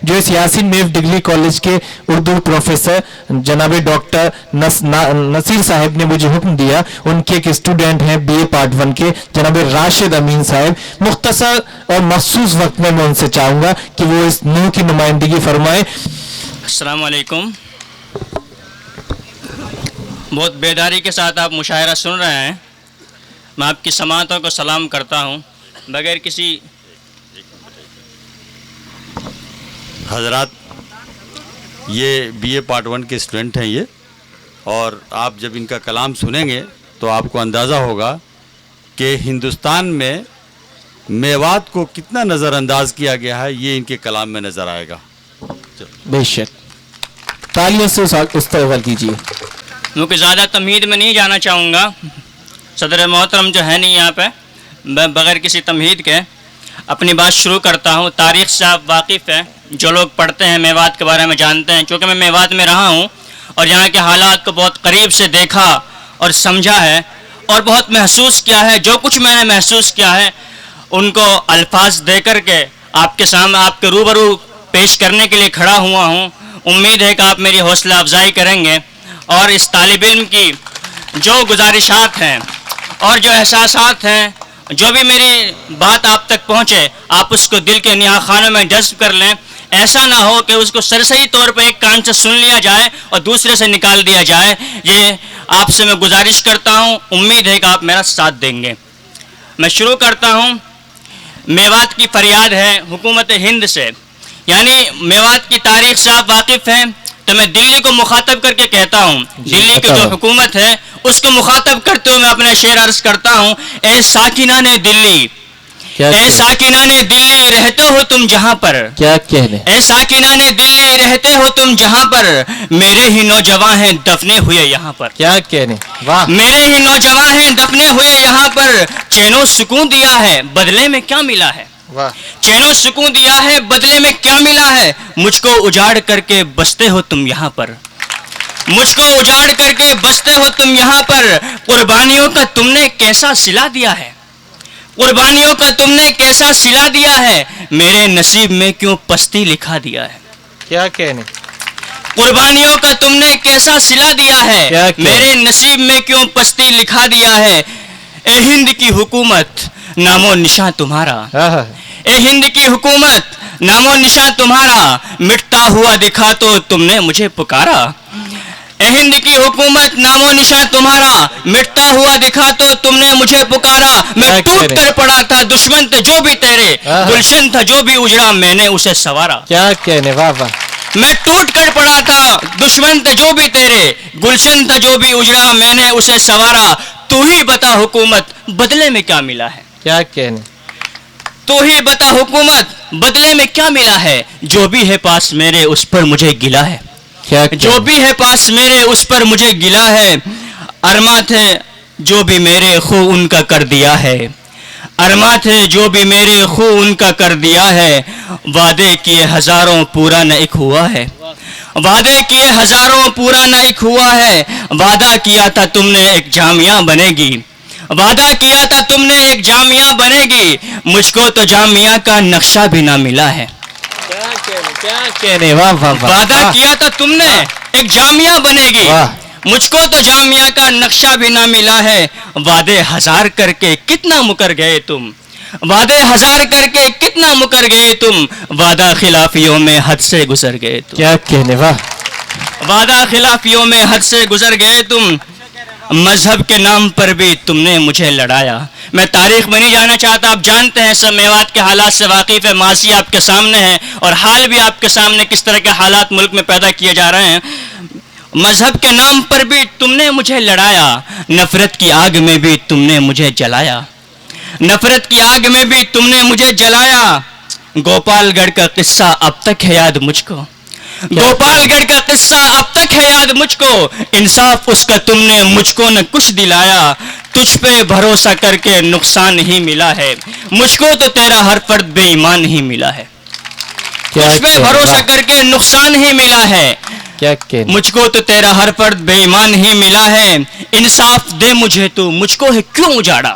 جو اس یاسین میو degree college کے Urdu professor جناب ڈاکٹر نصیر صاحب نے مجھے حکم دیا، ان کے ایک اسٹوڈنٹ ہیں BA پارٹ 1 کے جناب راشد امین صاحب، مختصر اور مخصوص وقت میں ان سے چاہوں گا کہ وہ اس نو کی نمائندگی فرمائیں۔ السلام علیکم۔ بہت بیداری کے ساتھ آپ مشاعرہ سن رہے ہیں، میں آپ کی سماعتوں کو سلام کرتا ہوں بغیر کسی حضرات۔ یہ BA پارٹ 1 کے اسٹوڈنٹ ہیں یہ، اور آپ جب ان کا کلام سنیں گے تو آپ کو اندازہ ہوگا کہ ہندوستان میں میوات کو کتنا نظر انداز کیا گیا ہے، یہ ان کے کلام میں نظر آئے گا۔ بے شک، تالیوں سے استقبال کیجیے۔ کیونکہ زیادہ تمہید میں نہیں جانا چاہوں گا، صدر محترم جو ہے نہیں یہاں پہ، میں بغیر کسی تمہید کے اپنی بات شروع کرتا ہوں۔ تاریخ سے آپ واقف ہیں، جو لوگ پڑھتے ہیں میوات کے بارے میں جانتے ہیں، چونکہ میں میوات میں رہا ہوں اور یہاں کے حالات کو بہت قریب سے دیکھا اور سمجھا ہے اور بہت محسوس کیا ہے۔ جو کچھ میں نے محسوس کیا ہے ان کو الفاظ دے کر کے آپ کے سامنے، آپ کے روبرو پیش کرنے کے لیے کھڑا ہوا ہوں۔ امید ہے کہ آپ میری حوصلہ افزائی کریں گے اور اس طالب علم کی جو گزارشات ہیں اور جو احساسات ہیں، جو بھی میری بات آپ تک پہنچے، آپ اس کو دل کے نہا خانوں میں جذب کر لیں۔ ایسا نہ ہو کہ اس کو سرسری طور پہ ایک کان سے سن لیا جائے اور دوسرے سے نکال دیا جائے۔ یہ آپ سے میں گزارش کرتا ہوں، امید ہے کہ آپ میرا ساتھ دیں گے۔ میں شروع کرتا ہوں۔ میوات کی فریاد ہے حکومت ہند سے، یعنی میوات کی تاریخ سے آپ واقف ہیں تو میں دلی کو مخاطب کر کے کہتا ہوں، دلی کی جو حکومت ہے اس کو مخاطب کرتے ہوئے میں اپنا شعر عرض کرتا ہوں۔ اے ساکنان دلی، اے ساکنان دلی رہتے ہو تم جہاں پر، کیا کہنے، اے ساکنان دلی رہتے ہو تم جہاں پر، میرے ہی نوجوان ہیں دفنے ہوئے یہاں پر، کیا کہنے، واہ، میرے ہی نوجوان ہیں دفنے ہوئے یہاں پر۔ چین و سکون دیا ہے بدلے میں کیا ملا ہے، واہ، چین و سکون دیا ہے بدلے میں کیا ملا ہے، مجھ کو اجاڑ کر کے بستے ہو تم یہاں پر، مجھ کو اجاڑ کر کے بستے ہو تم یہاں پر۔ قربانیوں کا تم نے کیسا صلہ دیا ہے، قربانیوں کا تم نے کیسا صلہ دیا ہے، میرے نصیب میں کیوں پستی لکھا دیا ہے، کیا کہنے، قربانیوں کا تم نے کیسا صلہ دیا ہے، میرے نصیب میں کیوں پستی لکھا دیا ہے۔ اے ہند کی حکومت نام و نشاں تمہارا، اے ہند کی حکومت نام و نشاں تمہارا، مٹتا ہوا دکھا تو تم نے مجھے پکارا۔ اے ہند کی حکومت نام و نشاں تمہارا، مٹتا ہوا دکھا تو تم نے مجھے پکارا۔ میں ٹوٹ کر پڑا تھا دشمن تھے جو بھی تیرے، گلشن تھا جو بھی اجڑا میں نے اسے سنوارا۔ کیا کہنے، واہ واہ، میں ٹوٹ کر پڑا تھا دشمن تھے جو بھی تیرے، گلشن تھا جو بھی اجڑا میں نے اسے سنوارا۔ تو ہی بتا حکومت بدلے میں کیا ملا ہے، کیا کہنے، تو ہی بتا حکومت بدلے میں کیا ملا ہے، جو بھی ہے پاس میرے اس پر مجھے گلا ہے، جو بھی ہے پاس میرے اس پر مجھے گلا ہے۔ ارماں تھے جو بھی میرے خو ان کا کر دیا ہے، ارماں تھے جو بھی میرے خو ان کا کر دیا ہے، وعدے کیے ہزاروں پورا نہ ایک ہوا ہے، وعدے کیے ہزاروں پورا نہ ایک ہوا ہے۔ وعدہ کیا تھا تم نے ایک جامعہ بنے گی، وعدہ کیا تھا تم نے ایک جامعہ بنے گی، مجھ کو تو جامعہ کا نقشہ بھی نہ ملا ہے، کیا کہنے، واہ واہ، وعدہ کیا تھا تم نے ایک جامعہ بنے گی، مجھ کو تو جامعہ کا نقشہ بھی نہ ملا ہے۔ وعدے ہزار کر کے کتنا مکر گئے تم، وعدے ہزار کر کے کتنا مکر گئے تم، وعدہ خلافیوں میں حد سے گزر گئے تم، کیا کہنے، واہ، وعدہ خلافیوں میں حد سے گزر گئے تم۔ مذہب کے نام پر بھی تم نے مجھے لڑایا۔ میں تاریخ میں نہیں جانا چاہتا، آپ جانتے ہیں سب میوات کے حالات سے واقف ہے، ماضی آپ کے سامنے ہے اور حال بھی آپ کے سامنے، کس طرح کے حالات ملک میں پیدا کیے جا رہے ہیں۔ مذہب کے نام پر بھی تم نے مجھے لڑایا، نفرت کی آگ میں بھی تم نے مجھے جلایا، نفرت کی آگ میں بھی تم نے مجھے جلایا۔ گوپال گڑھ کا قصہ اب تک ہے یاد مجھ کو، گوپال گڑھ کا قصہ اب تک ہے یاد مجھ کو، انصاف اس کا تم نے مجھ کو نہ کچھ دلایا۔ تجھ پہ بھروسہ کر کے نقصان ہی ملا ہے، مجھ کو تو تیرا ہر فرد بے ایمان ہی ملا ہے، تجھ پہ بھروسہ کر کے نقصان ہی ملا ہے، مجھ کو تو تیرا ہر فرد بے ایمان ہی ملا ہے۔ انصاف دے مجھے تو مجھ کو ہے کیوں اجاڑا،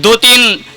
2-3